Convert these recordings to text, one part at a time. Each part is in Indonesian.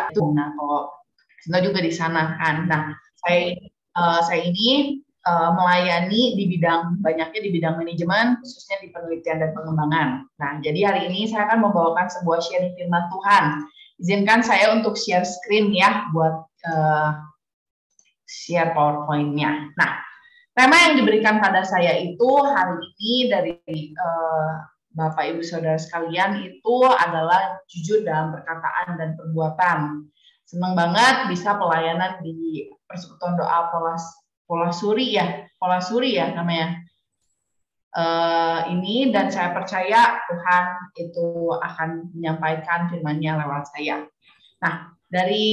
itu. Nah, kalau Sinta juga di sana kan. Nah, saya ini melayani di banyaknya di bidang manajemen, khususnya di penelitian dan pengembangan. Nah, jadi hari ini saya akan membawakan sebuah sharing firman Tuhan. Izinkan saya untuk share screen ya, buat share PowerPoint-nya. Nah, tema yang diberikan pada saya itu hari ini dari Bapak Ibu Saudara sekalian itu adalah jujur dalam perkataan dan perbuatan. Senang banget bisa pelayanan di Persekutuan Doa Polasuri ya namanya. Ini dan saya percaya Tuhan itu akan menyampaikan firman-Nya lewat saya. Nah, dari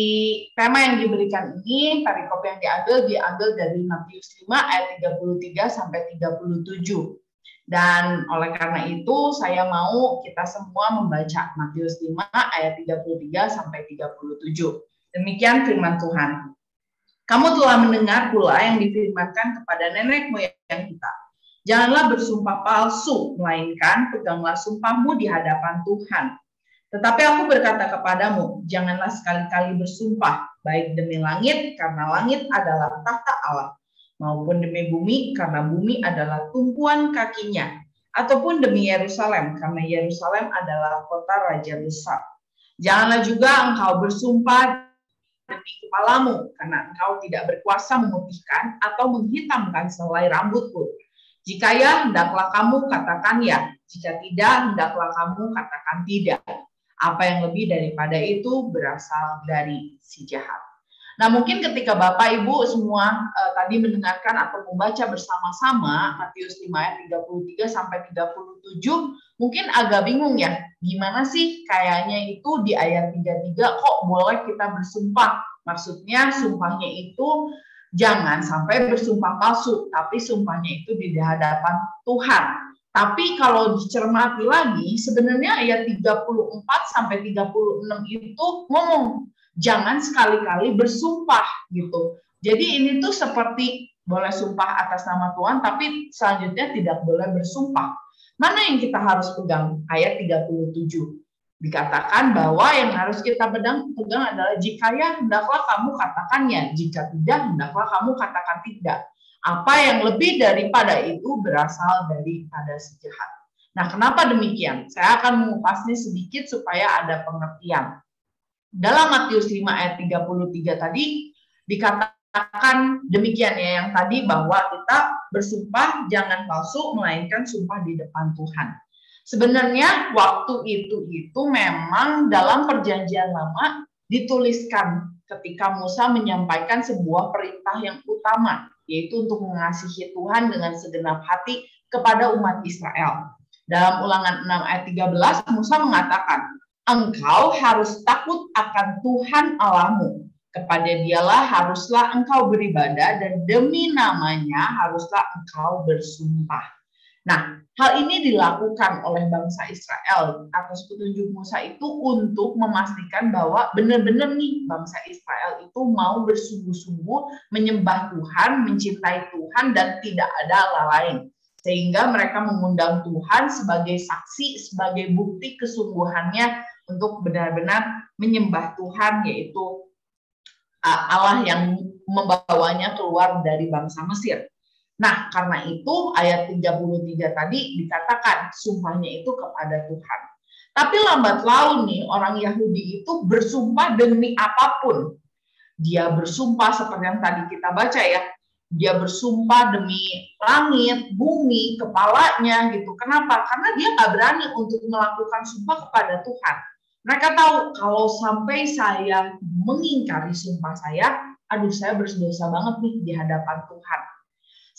tema yang diberikan ini, perikop yang diambil dari Matius 5 ayat 33 sampai 37. Dan oleh karena itu, saya mau kita semua membaca Matius 5 ayat 33 sampai 37. Demikian firman Tuhan. Kamu telah mendengar pula yang difirmankan kepada nenek moyang kita. Janganlah bersumpah palsu, melainkan peganglah sumpahmu di hadapan Tuhan. Tetapi aku berkata kepadamu, janganlah sekali-kali bersumpah, baik demi langit, karena langit adalah tahta Allah, maupun demi bumi, karena bumi adalah tumpuan kakinya, ataupun demi Yerusalem, karena Yerusalem adalah kota raja besar. Janganlah juga engkau bersumpah demi kepalamu, karena engkau tidak berkuasa memutihkan atau menghitamkan selai rambutku. Jika ya, hendaklah kamu katakan ya. Jika tidak, hendaklah kamu katakan tidak. Apa yang lebih daripada itu berasal dari si jahat. Nah, mungkin ketika Bapak Ibu semua tadi mendengarkan atau membaca bersama-sama Matius 5 ayat 33 sampai 37, mungkin agak bingung ya. Gimana sih kayaknya itu di ayat 33 kok boleh kita bersumpah? Maksudnya sumpahnya itu jangan sampai bersumpah palsu, tapi sumpahnya itu di hadapan Tuhan. Tapi kalau dicermati lagi, sebenarnya ayat 34 sampai 36 itu ngomong, jangan sekali-kali bersumpah gitu. Jadi ini tuh seperti boleh sumpah atas nama Tuhan, tapi selanjutnya tidak boleh bersumpah. Mana yang kita harus pegang? Ayat 37. Dikatakan bahwa yang harus kita pegang adalah jika ya, hendaklah kamu katakannya. Jika tidak, hendaklah kamu katakan tidak. Apa yang lebih daripada itu berasal daripada si jahat. Nah, kenapa demikian? Saya akan mengupasnya sedikit supaya ada pengertian. Dalam Matius 5 ayat 33 tadi dikatakan demikian ya, yang tadi bahwa kita bersumpah jangan palsu, melainkan sumpah di depan Tuhan. Sebenarnya waktu itu memang dalam perjanjian lama dituliskan ketika Musa menyampaikan sebuah perintah yang utama, yaitu untuk mengasihi Tuhan dengan segenap hati kepada umat Israel. Dalam Ulangan 6 ayat 13, Musa mengatakan, engkau harus takut akan Tuhan Allahmu. Kepada dialah haruslah engkau beribadah dan demi namanya haruslah engkau bersumpah. Nah, hal ini dilakukan oleh bangsa Israel atas petunjuk Musa itu untuk memastikan bahwa benar-benar nih bangsa Israel itu mau bersungguh-sungguh menyembah Tuhan, mencintai Tuhan dan tidak ada Allah lain. Sehingga mereka mengundang Tuhan sebagai saksi, sebagai bukti kesungguhannya untuk benar-benar menyembah Tuhan, yaitu Allah yang membawanya keluar dari bangsa Mesir. Nah, karena itu ayat 33 tadi dikatakan sumpahnya itu kepada Tuhan. Tapi lambat laun nih orang Yahudi itu bersumpah demi apapun. Dia bersumpah seperti yang tadi kita baca ya. Dia bersumpah demi langit, bumi, kepalanya gitu. Kenapa? Karena dia nggak berani untuk melakukan sumpah kepada Tuhan. Mereka tahu kalau sampai saya mengingkari sumpah saya, aduh saya berdosa banget nih di hadapan Tuhan.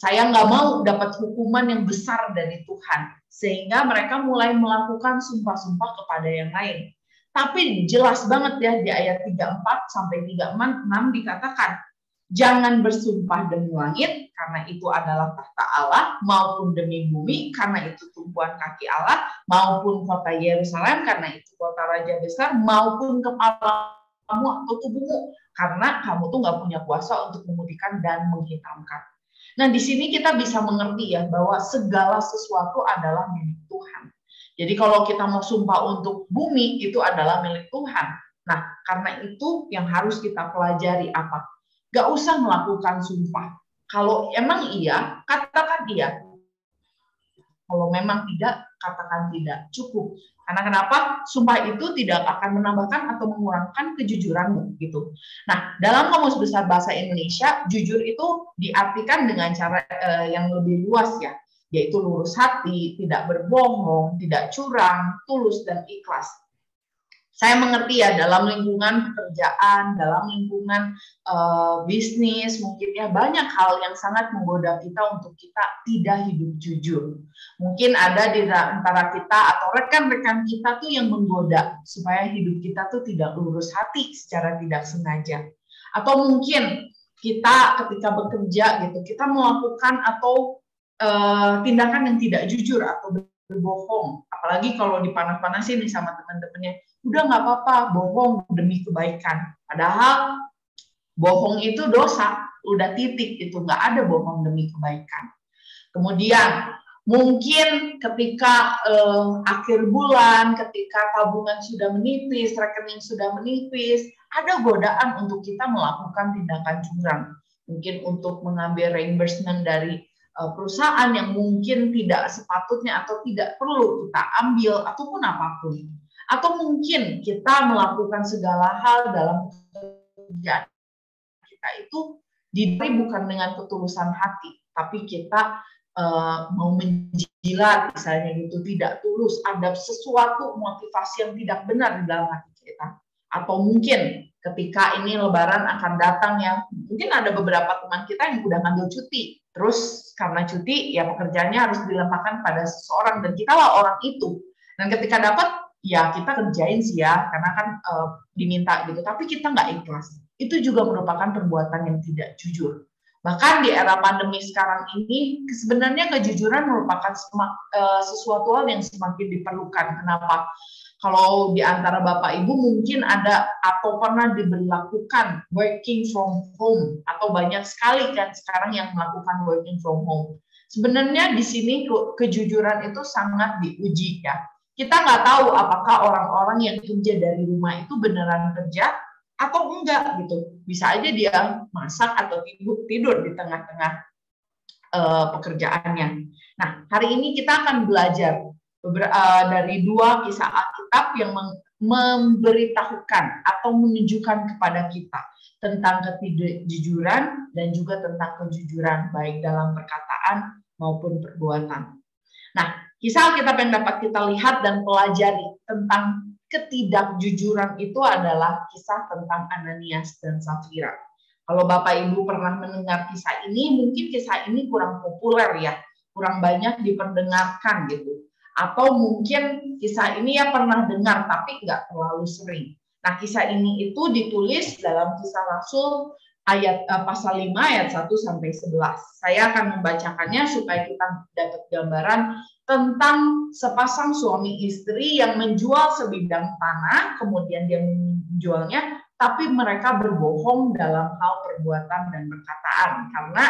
Saya nggak mau dapat hukuman yang besar dari Tuhan. Sehingga mereka mulai melakukan sumpah-sumpah kepada yang lain. Tapi jelas banget ya di ayat 34 sampai 36 dikatakan, jangan bersumpah demi langit, karena itu adalah tahta Allah, maupun demi bumi, karena itu tumpuan kaki Allah, maupun kota Yerusalem, karena itu kota raja besar, maupun kepalamu atau tubuhmu, karena kamu tuh nggak punya kuasa untuk memutihkan dan menghitamkan. Nah, di sini kita bisa mengerti ya bahwa segala sesuatu adalah milik Tuhan. Jadi kalau kita mau sumpah untuk bumi, itu adalah milik Tuhan. Nah, karena itu yang harus kita pelajari apa? Gak usah melakukan sumpah. Kalau emang iya, katakan iya. Kalau memang tidak, katakan tidak. Cukup. Karena kenapa? Sumpah itu tidak akan menambahkan atau mengurangkan kejujuranmu gitu. Nah, dalam Kamus Besar Bahasa Indonesia, jujur itu diartikan dengan cara yang lebih luas ya, yaitu lurus hati, tidak berbohong, tidak curang, tulus dan ikhlas. Saya mengerti ya, dalam lingkungan pekerjaan, dalam lingkungan bisnis, mungkin ya banyak hal yang sangat menggoda kita untuk kita tidak hidup jujur. Mungkin ada di antara kita atau rekan-rekan kita tuh yang menggoda supaya hidup kita tuh tidak lurus hati secara tidak sengaja. Atau mungkin kita ketika bekerja gitu, kita melakukan atau tindakan yang tidak jujur atau berbohong. Apalagi kalau dipanas-panasin nih sama teman-temannya, udah nggak apa-apa, bohong demi kebaikan. Padahal bohong itu dosa, udah titik, itu nggak ada bohong demi kebaikan. Kemudian mungkin ketika akhir bulan, ketika tabungan sudah menipis, rekening sudah menipis, ada godaan untuk kita melakukan tindakan curang. Mungkin untuk mengambil reimbursement dari perusahaan yang mungkin tidak sepatutnya atau tidak perlu kita ambil, ataupun apapun. Atau mungkin kita melakukan segala hal dalam pekerjaan kita itu diberi bukan dengan ketulusan hati, tapi kita mau menjilat misalnya gitu, tidak tulus, ada sesuatu motivasi yang tidak benar di dalam hati kita. Atau mungkin ketika ini lebaran akan datang ya, mungkin ada beberapa teman kita yang udah ngambil cuti, terus karena cuti ya pekerjaannya harus diletakkan pada seseorang dan kita lah orang itu. Dan ketika dapat ya kita kerjain sih ya, karena kan diminta gitu, tapi kita nggak ikhlas. Itu juga merupakan perbuatan yang tidak jujur. Bahkan di era pandemi sekarang ini, sebenarnya kejujuran merupakan sesuatu hal yang semakin diperlukan. Kenapa? Kalau di antara Bapak Ibu mungkin ada atau pernah diberlakukan working from home, atau banyak sekali kan sekarang yang melakukan working from home. Sebenarnya di sini kejujuran itu sangat diuji ya. Kita nggak tahu apakah orang-orang yang kerja dari rumah itu beneran kerja atau enggak gitu. Bisa aja dia masak atau tidur di tengah-tengah pekerjaannya. Nah, hari ini kita akan belajar dari dua kisah Alkitab yang memberitahukan atau menunjukkan kepada kita tentang ketidakjujuran dan juga tentang kejujuran baik dalam perkataan maupun perbuatan. Nah, kisah Alkitab yang dapat kita lihat dan pelajari tentang ketidakjujuran itu adalah kisah tentang Ananias dan Safira. Kalau Bapak Ibu pernah mendengar kisah ini, mungkin kisah ini kurang populer ya, kurang banyak diperdengarkan gitu. Atau mungkin kisah ini ya pernah dengar tapi nggak terlalu sering. Nah, kisah ini itu ditulis dalam Kisah Rasul ayat pasal 5 ayat 1 sampai 11. Saya akan membacakannya supaya kita dapat gambaran tentang sepasang suami istri yang menjual sebidang tanah, kemudian dia menjualnya, tapi mereka berbohong dalam hal perbuatan dan perkataan, karena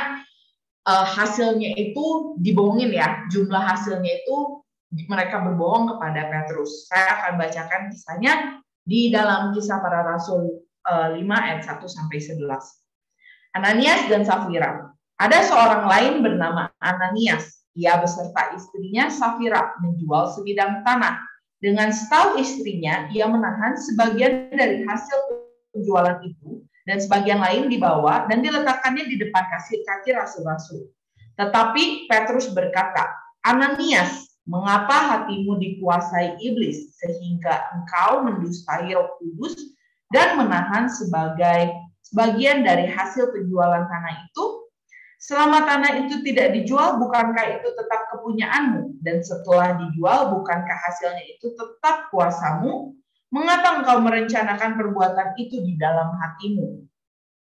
hasilnya itu dibohongin ya, jumlah hasilnya itu mereka berbohong kepada Petrus. Saya akan bacakan kisahnya di dalam Kisah Para Rasul 5 ayat 1 sampai 11. Ananias dan Safira. Ada seorang lain bernama Ananias. Ia beserta istrinya Safira menjual sebidang tanah. Dengan setahu istrinya, ia menahan sebagian dari hasil penjualan itu dan sebagian lain dibawa dan diletakkannya di depan kaki rasul-rasul. Tetapi Petrus berkata, Ananias, mengapa hatimu dikuasai iblis sehingga engkau mendustai Roh Kudus dan menahan sebagian dari hasil penjualan tanah itu? Selama tanah itu tidak dijual, bukankah itu tetap kepunyaanmu? Dan setelah dijual, bukankah hasilnya itu tetap kuasamu? Mengapa engkau merencanakan perbuatan itu di dalam hatimu?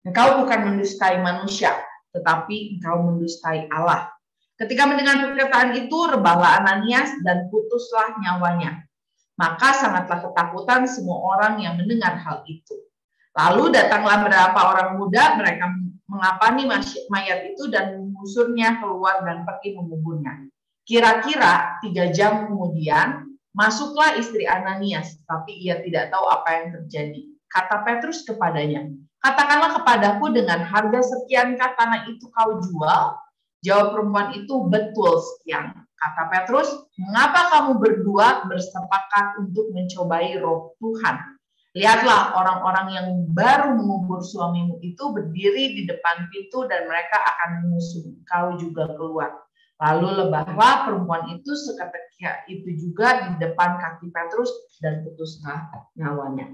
Engkau bukan mendustai manusia, tetapi engkau mendustai Allah. Ketika mendengar perkataan itu, rebahlah Ananias dan putuslah nyawanya. Maka sangatlah ketakutan semua orang yang mendengar hal itu. Lalu datanglah beberapa orang muda, mereka mengapani mayat itu dan mengusurnya keluar dan pergi menguburnya. Kira-kira 3 jam kemudian, Masuklah istri Ananias, tapi ia tidak tahu apa yang terjadi. Kata Petrus kepadanya, katakanlah kepadaku dengan harga sekiankah tanah itu kau jual? Jawab perempuan itu, betul sekian. Kata Petrus, mengapa kamu berdua bersepakat untuk mencobai roh Tuhan? Lihatlah orang-orang yang baru mengubur suamimu itu berdiri di depan pintu dan mereka akan mengusung kau juga keluar. Lalu lebahlah perempuan itu seketika itu juga di depan kaki Petrus dan putuslah nyawanya.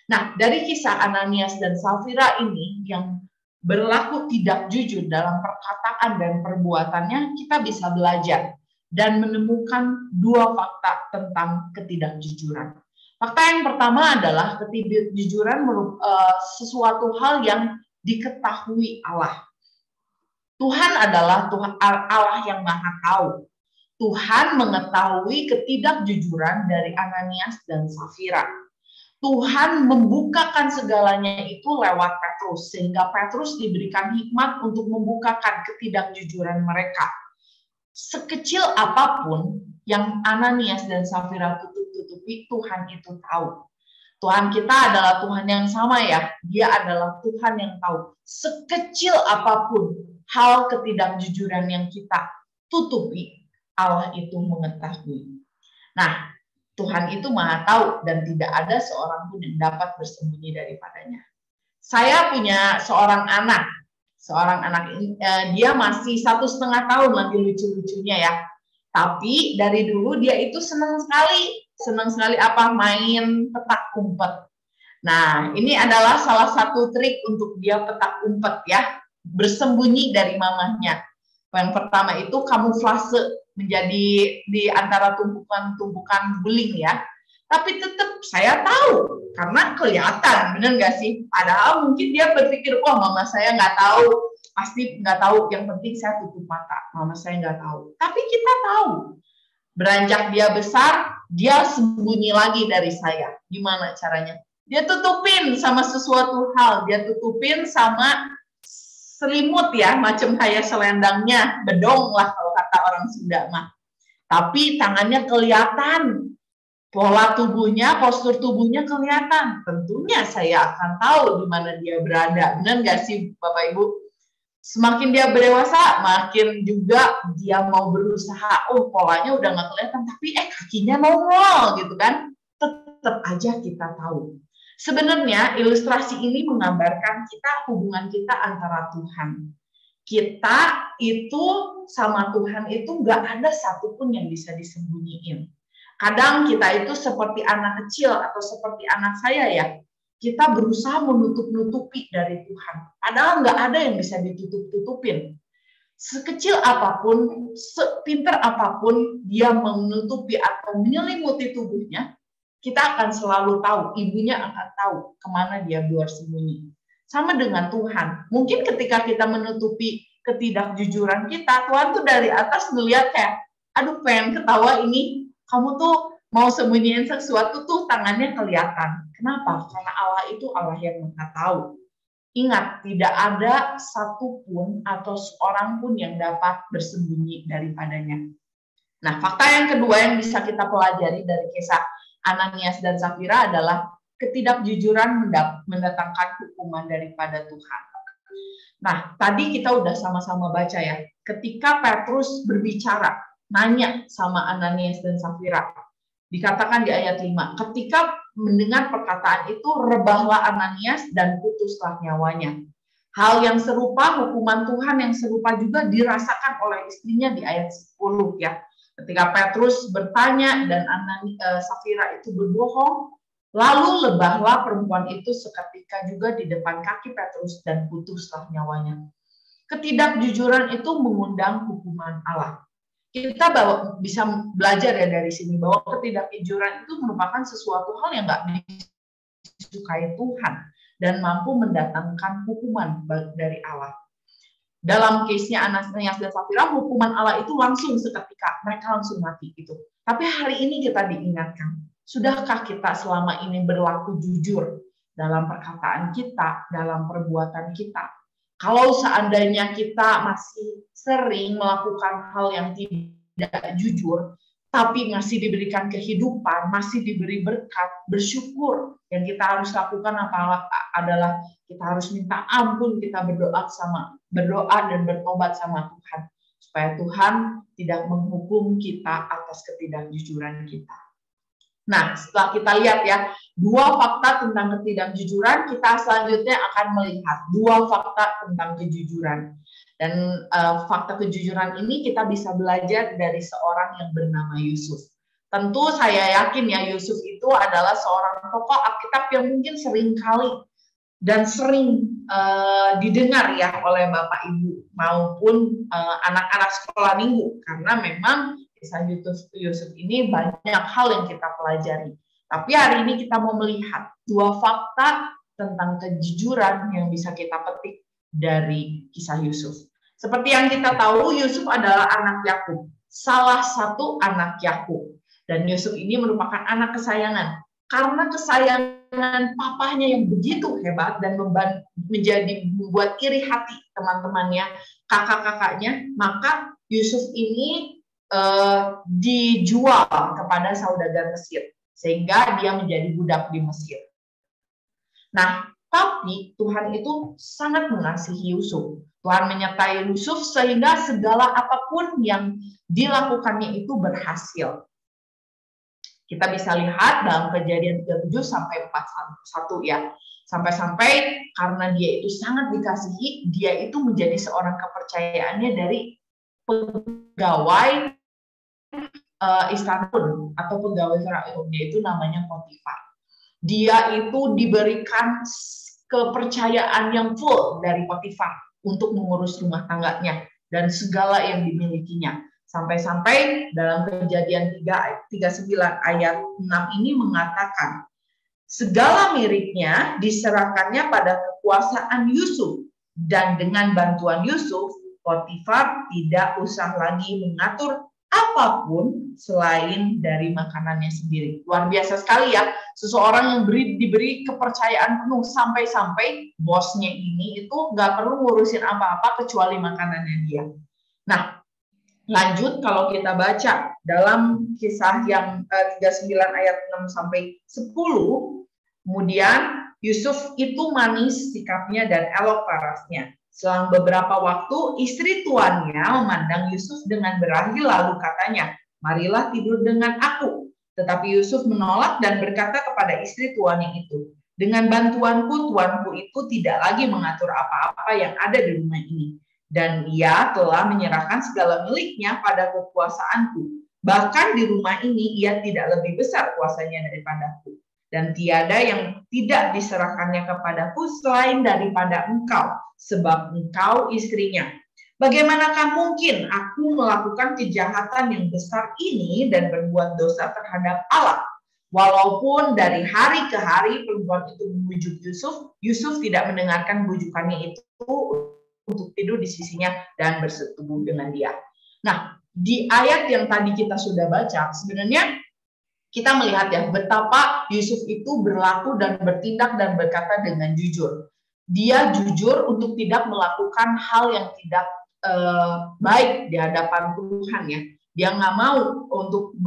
Nah, dari kisah Ananias dan Safira ini yang berlaku tidak jujur dalam perkataan dan perbuatannya, kita bisa belajar dan menemukan dua fakta tentang ketidakjujuran. Fakta yang pertama adalah ketidakjujuran sesuatu hal yang diketahui Allah. Tuhan adalah Tuhan Allah yang Maha Tahu. Tuhan mengetahui ketidakjujuran dari Ananias dan Safira. Tuhan membukakan segalanya itu lewat Petrus, sehingga Petrus diberikan hikmat untuk membukakan ketidakjujuran mereka. Sekecil apapun yang Ananias dan Safira tutup-tutupi, Tuhan itu tahu. Tuhan kita adalah Tuhan yang sama ya, Dia adalah Tuhan yang tahu. Sekecil apapun hal ketidakjujuran yang kita tutupi, Allah itu mengetahui. Nah, Tuhan itu Maha Tahu dan tidak ada seorang pun yang dapat bersembunyi daripadanya. Saya punya seorang anak ini, dia masih 1,5 tahun lagi lucu-lucunya ya. Tapi dari dulu dia itu senang sekali main petak umpet. Nah, ini adalah salah satu trik untuk dia petak umpet ya, bersembunyi dari mamahnya. Yang pertama itu kamuflase, menjadi di antara tumpukan beling ya. Tapi tetap saya tahu karena kelihatan, bener nggak sih? Padahal mungkin dia berpikir, wah mama saya nggak tahu, pasti nggak tahu. Yang penting saya tutup mata, mama saya nggak tahu. Tapi kita tahu. Beranjak dia besar, dia sembunyi lagi dari saya. Gimana caranya? Dia tutupin sama sesuatu hal, dia tutupin sama selimut ya, macam kayak selendangnya, bedong lah kalau kata orang Sunda mah. Tapi tangannya kelihatan, pola tubuhnya, postur tubuhnya kelihatan. Tentunya saya akan tahu di mana dia berada. Benar nggak sih Bapak Ibu? Semakin dia berdewasa, makin juga dia mau berusaha. Oh, polanya udah nggak kelihatan, tapi kakinya nongol gitu kan. Tetap aja kita tahu. Sebenarnya ilustrasi ini menggambarkan hubungan kita antara Tuhan. Kita itu sama Tuhan itu nggak ada satupun yang bisa disembunyiin. Kadang kita itu seperti anak kecil atau seperti anak saya ya, kita berusaha menutup-nutupi dari Tuhan. Padahal nggak ada yang bisa ditutup-tutupin. Sekecil apapun, sepintar apapun dia menutupi atau menyelimuti tubuhnya, kita akan selalu tahu, ibunya akan tahu kemana dia bersembunyi. Sama dengan Tuhan. Mungkin ketika kita menutupi ketidakjujuran kita, Tuhan tuh dari atas ngeliat kayak, aduh pengen ketawa ini, kamu tuh mau sembunyiin sesuatu tuh tangannya kelihatan. Kenapa? Karena Allah itu Allah yang Maha Tahu. Ingat, tidak ada satupun atau seorang pun yang dapat bersembunyi daripadanya. Nah, fakta yang kedua yang bisa kita pelajari dari kisah Ananias dan Safira adalah ketidakjujuran mendatangkan hukuman daripada Tuhan. Nah, tadi kita udah sama-sama baca ya, ketika Petrus berbicara, nanya sama Ananias dan Safira, dikatakan di ayat 5, ketika mendengar perkataan itu, rebahlah Ananias dan putuslah nyawanya. Hal yang serupa, hukuman Tuhan yang serupa juga dirasakan oleh istrinya di ayat 10 ya. Ketika Petrus bertanya dan Safira itu berbohong, lalu lebahlah perempuan itu seketika juga di depan kaki Petrus dan putuslah nyawanya. Ketidakjujuran itu mengundang hukuman Allah. Kita bisa belajar ya dari sini bahwa ketidakjujuran itu merupakan sesuatu hal yang nggak disukai Tuhan dan mampu mendatangkan hukuman dari Allah. Dalam case-nya Ananias dan Safira, hukuman Allah itu langsung seketika, mereka langsung mati gitu. Tapi hari ini kita diingatkan, sudahkah kita selama ini berlaku jujur dalam perkataan kita, dalam perbuatan kita? Kalau seandainya kita masih sering melakukan hal yang tidak jujur, tapi masih diberikan kehidupan, masih diberi berkat, bersyukur. Yang kita harus lakukan adalah kita harus minta ampun, kita berdoa dan bertobat sama Tuhan, supaya Tuhan tidak menghukum kita atas ketidakjujuran kita. Nah, setelah kita lihat ya, dua fakta tentang ketidakjujuran, kita selanjutnya akan melihat dua fakta tentang kejujuran. Dan fakta kejujuran ini kita bisa belajar dari seorang yang bernama Yusuf. Tentu saya yakin ya, Yusuf itu adalah seorang tokoh Alkitab yang mungkin sering kali dan sering didengar ya oleh Bapak Ibu maupun anak-anak sekolah minggu, karena memang kisah Yusuf ini banyak hal yang kita pelajari. Tapi hari ini kita mau melihat dua fakta tentang kejujuran yang bisa kita petik dari kisah Yusuf. Seperti yang kita tahu, Yusuf adalah anak Yakub, salah satu anak Yakub. Dan Yusuf ini merupakan anak kesayangan. Karena kesayangan papahnya yang begitu hebat dan membuat iri hati teman-temannya, kakak-kakaknya, maka Yusuf ini dijual kepada saudagar Mesir, sehingga dia menjadi budak di Mesir. Nah, tapi Tuhan itu sangat mengasihi Yusuf. Tuhan menyertai Yusuf sehingga segala apapun yang dilakukannya itu berhasil. Kita bisa lihat dalam Kejadian 37 sampai 41 ya. Sampai-sampai karena dia itu sangat dikasihi, dia itu menjadi seorang kepercayaannya dari pegawai istana atau pegawai Firaun, yaitu namanya Potifar. Dia itu diberikan kepercayaan yang full dari Potifar untuk mengurus rumah tangganya dan segala yang dimilikinya. Sampai-sampai dalam Kejadian 39 ayat 6 ini mengatakan, segala miliknya diserahkannya pada kekuasaan Yusuf, dan dengan bantuan Yusuf, Potifar tidak usah lagi mengatur apapun selain dari makanannya sendiri. Luar biasa sekali ya, seseorang yang diberi kepercayaan penuh sampai-sampai bosnya ini itu nggak perlu ngurusin apa-apa kecuali makanannya dia. Nah, lanjut kalau kita baca dalam kisah yang 39 ayat 6 sampai 10, kemudian Yusuf itu manis sikapnya dan elok parasnya. Selang beberapa waktu, istri tuannya memandang Yusuf dengan berahi lalu katanya, marilah tidur dengan aku. Tetapi Yusuf menolak dan berkata kepada istri tuannya itu, dengan bantuanku, tuanku itu tidak lagi mengatur apa-apa yang ada di rumah ini. Dan ia telah menyerahkan segala miliknya pada kekuasaanku. Bahkan di rumah ini ia tidak lebih besar kuasanya daripadaku. Dan tiada yang tidak diserahkannya kepadaku selain daripada engkau, sebab engkau istrinya. Bagaimanakah mungkin aku melakukan kejahatan yang besar ini dan berbuat dosa terhadap Allah? Walaupun dari hari ke hari perempuan itu membujuk Yusuf, Yusuf tidak mendengarkan bujukannya itu untuk tidur di sisinya dan bersetubuh dengan dia. Nah, di ayat yang tadi kita sudah baca, sebenarnya kita melihat ya betapa Yusuf itu berlaku dan bertindak dan berkata dengan jujur. Dia jujur untuk tidak melakukan hal yang tidak baik di hadapan Tuhan ya. Dia nggak mau untuk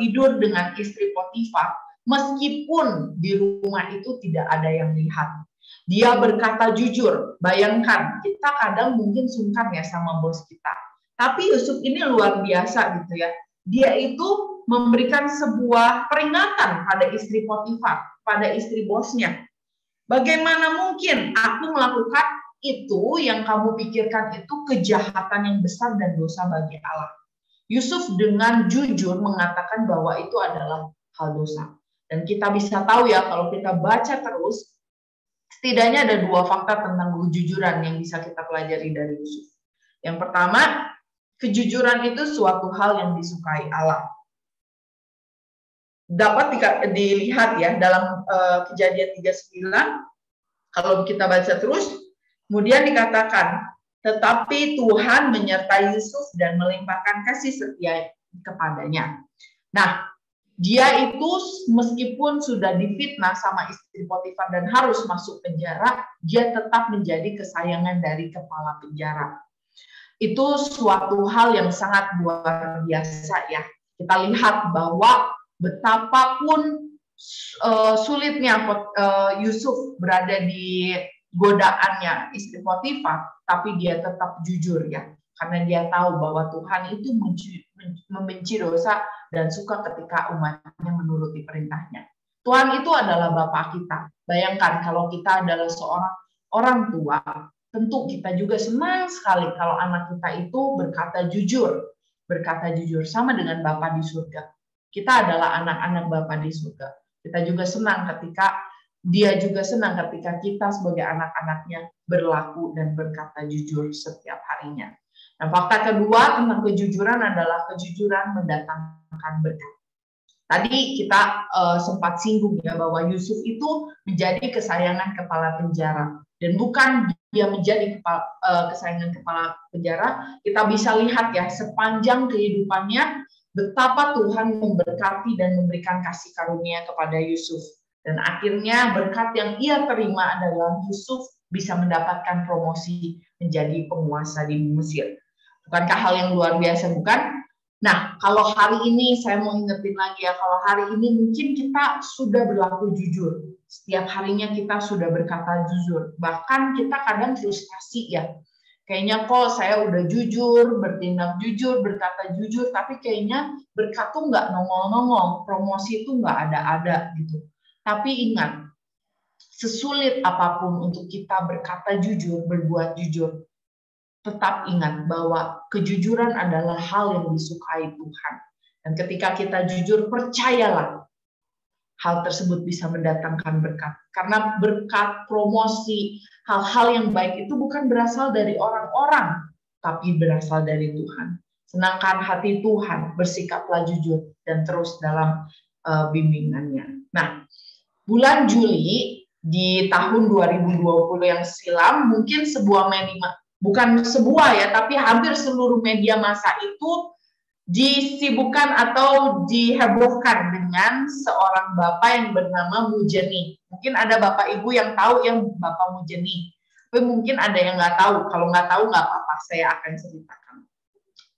tidur dengan istri Potifar meskipun di rumah itu tidak ada yang lihat. Dia berkata jujur. Bayangkan kita kadang mungkin sungkan ya sama bos kita. Tapi Yusuf ini luar biasa gitu ya. Dia itu memberikan sebuah peringatan pada istri Potifar, pada istri bosnya. Bagaimana mungkin aku melakukan itu yang kamu pikirkan itu kejahatan yang besar dan dosa bagi Allah. Yusuf dengan jujur mengatakan bahwa itu adalah hal dosa. Dan kita bisa tahu ya kalau kita baca terus, setidaknya ada dua fakta tentang kejujuran yang bisa kita pelajari dari Yusuf. Yang pertama, kejujuran itu suatu hal yang disukai Allah. Dapat dilihat ya dalam Kejadian 39, kalau kita baca terus, kemudian dikatakan, tetapi Tuhan menyertai Yusuf dan melimpahkan kasih setia kepadanya. Nah, dia itu meskipun sudah difitnah sama istri Potifar dan harus masuk penjara, dia tetap menjadi kesayangan dari kepala penjara. Itu suatu hal yang sangat luar biasa ya. Kita lihat bahwa betapapun sulitnya Yusuf berada di godaannya istri Potifar, tapi dia tetap jujur ya, karena dia tahu bahwa Tuhan itu membenci dosa dan suka ketika umatnya menuruti perintahnya. Tuhan itu adalah Bapa kita. Bayangkan kalau kita adalah seorang orang tua, tentu kita juga senang sekali kalau anak kita itu berkata jujur sama dengan Bapa di surga. Kita adalah anak-anak Bapa di surga. Kita juga senang ketika dia juga senang ketika kita sebagai anak-anaknya berlaku dan berkata jujur setiap harinya. Nah, fakta kedua tentang kejujuran adalah kejujuran mendatangkan berkat. Tadi kita sempat singgung ya bahwa Yusuf itu menjadi kesayangan kepala penjara, dan bukan dia menjadi kesayangan kepala penjara. Kita bisa lihat ya sepanjang kehidupannya betapa Tuhan memberkati dan memberikan kasih karunia kepada Yusuf, dan akhirnya berkat yang ia terima adalah Yusuf bisa mendapatkan promosi menjadi penguasa di Mesir. Bukankah hal yang luar biasa, bukan? Nah, kalau hari ini saya mau ingetin lagi ya, kalau hari ini mungkin kita sudah berlaku jujur. Setiap harinya kita sudah berkata jujur. Bahkan kita kadang frustasi ya. Kayaknya kok saya udah jujur, bertindak jujur, berkata jujur, tapi kayaknya berkat tuh nggak nongol-nongol, promosi itu nggak ada-ada gitu. Tapi ingat, sesulit apapun untuk kita berkata jujur, berbuat jujur, tetap ingat bahwa kejujuran adalah hal yang disukai Tuhan. Dan ketika kita jujur, percayalah hal tersebut bisa mendatangkan berkat. Karena berkat, promosi, hal-hal yang baik itu bukan berasal dari orang-orang, tapi berasal dari Tuhan. Senangkan hati Tuhan, bersikaplah jujur, dan terus dalam bimbingannya. Nah, bulan Juli di tahun 2020 yang silam, mungkin sebuah media, bukan sebuah ya, tapi hampir seluruh media massa itu disibukkan atau dihebohkan dengan seorang bapak yang bernama Mujeni. Mungkin ada bapak ibu yang tahu yang Bapak Mujeni, tapi mungkin ada yang nggak tahu. Kalau nggak tahu nggak apa-apa, saya akan ceritakan.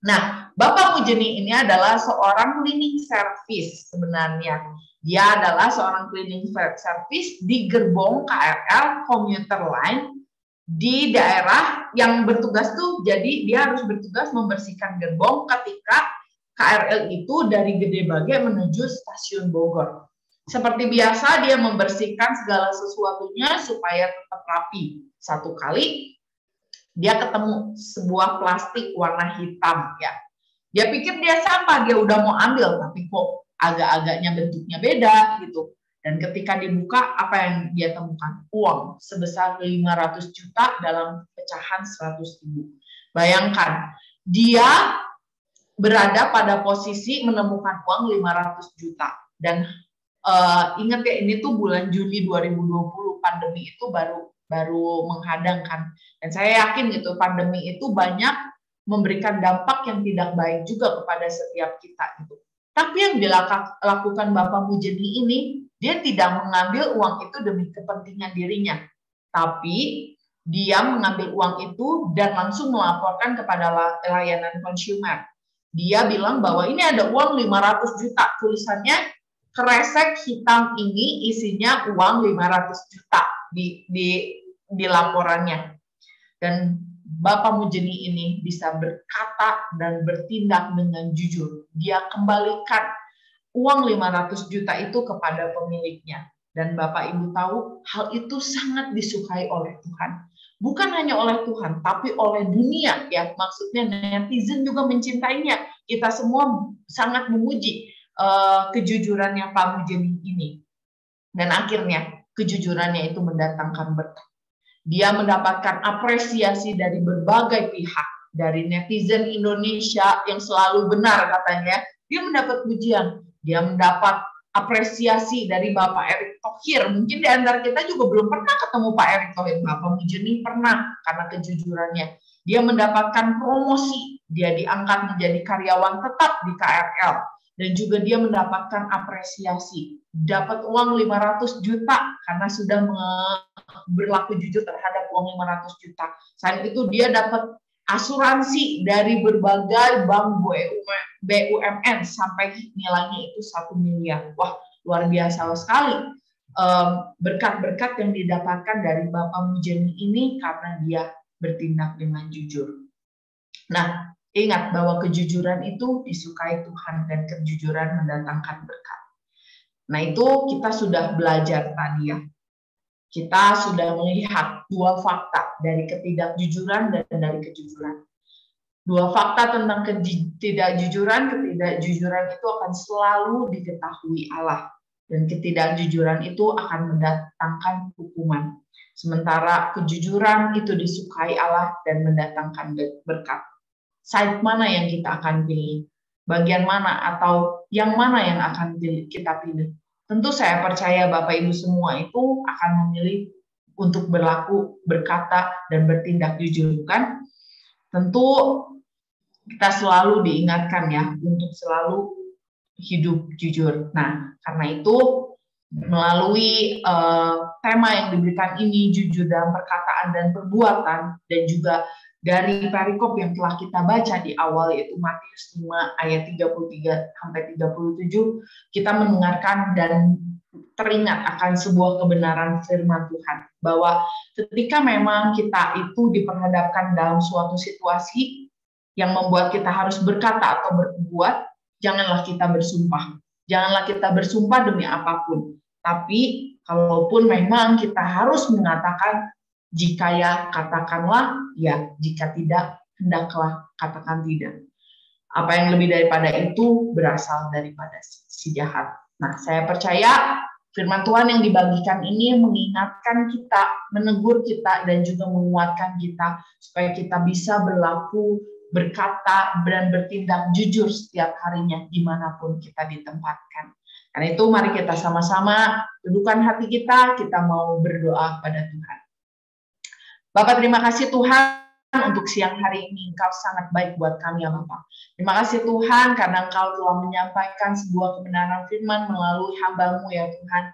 Nah, Bapak Mujeni ini adalah seorang cleaning service sebenarnya. Dia adalah seorang cleaning service di gerbong KRL Commuter Line di daerah yang bertugas tuh, jadi dia harus bertugas membersihkan gerbong ketika KRL itu dari Gede Bage menuju stasiun Bogor. Seperti biasa dia membersihkan segala sesuatunya supaya tetap rapi. Satu kali dia ketemu sebuah plastik warna hitam ya. Dia pikir dia sampah, dia udah mau ambil, tapi kok agak-agaknya bentuknya beda gitu. Dan ketika dibuka, apa yang dia temukan? Uang sebesar 500 juta dalam pecahan 100.000. Bayangkan, dia berada pada posisi menemukan uang 500 juta. Dan ingat ya, ini tuh bulan Juni 2020, pandemi itu baru menghadangkan. Dan saya yakin gitu, pandemi itu banyak memberikan dampak yang tidak baik juga kepada setiap kita gitu. Tapi yang dilakukan Bapak Mujeni ini, dia tidak mengambil uang itu demi kepentingan dirinya, tapi dia mengambil uang itu dan langsung melaporkan kepada layanan konsumer. Dia bilang bahwa ini ada uang 500 juta, tulisannya kresek hitam ini isinya uang 500 juta di laporannya. Dan Bapak Mujeni ini bisa berkata dan bertindak dengan jujur. Dia kembalikan uang 500 juta itu kepada pemiliknya. Dan Bapak Ibu tahu, hal itu sangat disukai oleh Tuhan. Bukan hanya oleh Tuhan, tapi oleh dunia. Ya, maksudnya netizen juga mencintainya. Kita semua sangat memuji kejujurannya Pak Mujeni ini. Dan akhirnya, kejujurannya itu mendatangkan berkat. Dia mendapatkan apresiasi dari berbagai pihak. Dari netizen Indonesia yang selalu benar katanya. Dia mendapat pujian. Dia mendapat apresiasi dari Bapak Erick Thohir. Mungkin di antara kita juga belum pernah ketemu Pak Erick Thohir. Bapak Mujeni pernah karena kejujurannya. Dia mendapatkan promosi. Dia diangkat menjadi karyawan tetap di KRL. Dan juga dia mendapatkan apresiasi. Dapat uang 500 juta karena sudah berlaku jujur terhadap uang 500 juta. Selain itu dia dapat asuransi dari berbagai bank BUMN sampai nilainya itu 1 miliar. Wah, luar biasa sekali. Berkat-berkat yang didapatkan dari Bapak Mujeni ini karena dia bertindak dengan jujur. Nah, ingat bahwa kejujuran itu disukai Tuhan dan kejujuran mendatangkan berkat. Nah, itu kita sudah belajar tadi ya. Kita sudah melihat 2 fakta dari ketidakjujuran dan dari kejujuran. 2 fakta tentang ketidakjujuran itu akan selalu diketahui Allah. Dan ketidakjujuran itu akan mendatangkan hukuman. Sementara kejujuran itu disukai Allah dan mendatangkan berkat. Side mana yang kita akan pilih? Bagian mana atau yang mana yang akan kita pilih? Tentu saya percaya Bapak Ibu semua itu akan memilih untuk berlaku, berkata, dan bertindak jujur, kan? Tentu kita selalu diingatkan ya untuk selalu hidup jujur. Nah, karena itu melalui tema yang diberikan ini, jujur dalam perkataan dan perbuatan, dan juga dari perikop yang telah kita baca di awal yaitu Matius 5 ayat 33 sampai 37, kita mendengarkan dan teringat akan sebuah kebenaran firman Tuhan bahwa ketika memang kita itu diperhadapkan dalam suatu situasi yang membuat kita harus berkata atau berbuat, janganlah kita bersumpah. Janganlah kita bersumpah demi apapun. Tapi kalaupun memang kita harus mengatakan, jika ya katakanlah ya, jika tidak hendaklah katakan tidak. Apa yang lebih daripada itu berasal daripada si jahat. Nah, saya percaya firman Tuhan yang dibagikan ini mengingatkan kita, menegur kita, dan juga menguatkan kita supaya kita bisa berlaku, berkata, dan bertindak jujur setiap harinya dimanapun kita ditempatkan. Karena itu mari kita sama-sama dudukkan hati kita mau berdoa pada Tuhan. Bapak, terima kasih Tuhan untuk siang hari ini. Engkau sangat baik buat kami ya Bapak. Terima kasih Tuhan karena Engkau telah menyampaikan sebuah kebenaran firman melalui hamba-Mu ya Tuhan,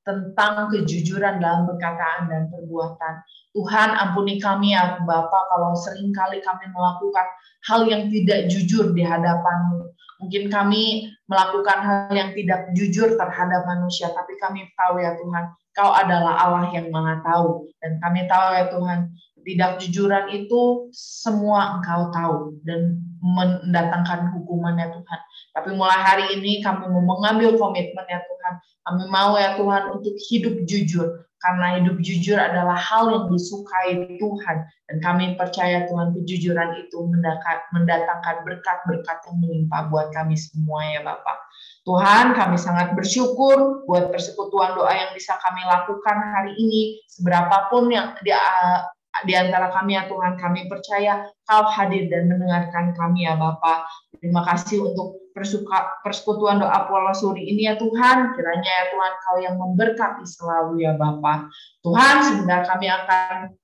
tentang kejujuran dalam perkataan dan perbuatan. Tuhan, ampuni kami ya Bapak kalau seringkali kami melakukan hal yang tidak jujur di hadapan-Mu. Mungkin kami melakukan hal yang tidak jujur terhadap manusia, tapi kami tahu ya Tuhan, Kau adalah Allah yang Maha Tahu. Dan kami tahu ya Tuhan, ketidakjujuran itu semua Engkau tahu dan mendatangkan hukuman ya Tuhan. Tapi mulai hari ini kami mau mengambil komitmen ya Tuhan. Kami mau ya Tuhan untuk hidup jujur. Karena hidup jujur adalah hal yang disukai Tuhan. Dan kami percaya Tuhan, kejujuran itu mendatangkan berkat-berkat yang melimpah buat kami semua ya Bapak. Tuhan, kami sangat bersyukur buat persekutuan doa yang bisa kami lakukan hari ini. Seberapapun yang di antara kami ya Tuhan, kami percaya Kau hadir dan mendengarkan kami ya Bapa. Terima kasih untuk persekutuan doa Pulau Suri ini ya Tuhan. Kiranya ya Tuhan Kau yang memberkati selalu ya Bapa. Tuhan, sebentar kami akan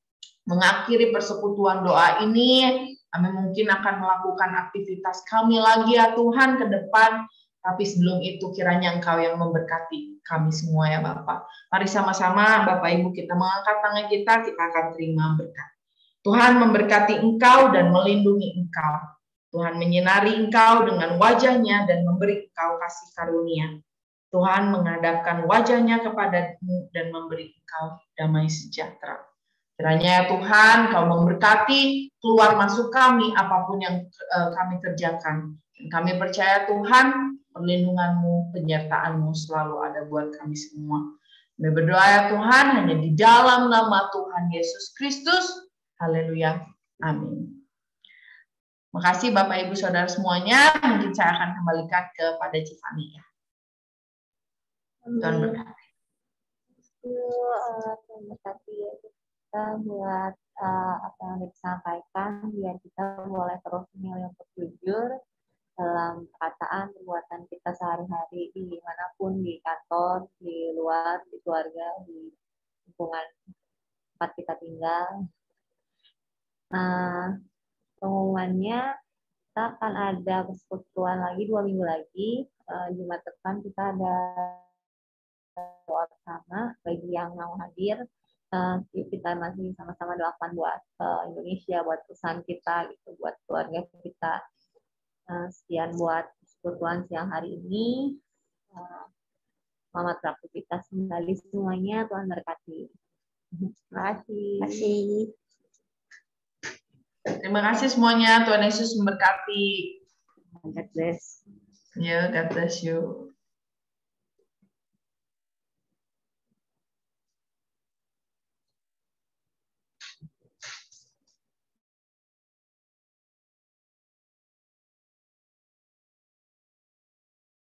mengakhiri persekutuan doa ini. Kami mungkin akan melakukan aktivitas kami lagi ya Tuhan ke depan. Tapi sebelum itu kiranya Engkau yang memberkati kami semua ya Bapak. Mari sama-sama Bapak Ibu kita mengangkat tangan kita akan terima berkat. Tuhan memberkati engkau dan melindungi engkau. Tuhan menyinari engkau dengan wajahnya dan memberi engkau kasih karunia. Tuhan menghadapkan wajahnya kepadamu dan memberi engkau damai sejahtera. Kiranya Tuhan Kau memberkati keluar masuk kami apapun yang kami kerjakan. Dan kami percaya Tuhan, perlindungan-Mu, penyertaan-Mu selalu ada buat kami semua. Kami berdoa ya Tuhan hanya di dalam nama Tuhan Yesus Kristus. Haleluya. Amin. Makasih Bapak Ibu Saudara semuanya. Mungkin saya akan kembalikan kepada Cifani ya. Tuhan berkati. Tuhan berkati kita buat apa yang disampaikan, biar kita boleh terus memilih untuk jujur dalam perkataan, perbuatan kita sehari-hari, dimanapun, di kantor, di luar, di keluarga, di lingkungan tempat kita tinggal. Pengumumannya, kita akan ada persekutuan lagi 2 minggu lagi. Jumat depan kita ada doa bersama bagi yang mau hadir. Kita masih sama-sama doakan buat Indonesia, buat perusahaan kita, gitu, buat keluarga kita. Sekian buat persekutuan siang hari ini. Selamat beraktivitas kembali semuanya. Tuhan berkati. Terima kasih. Terima kasih semuanya. Tuhan Yesus memberkati. God bless. Ya, God bless you.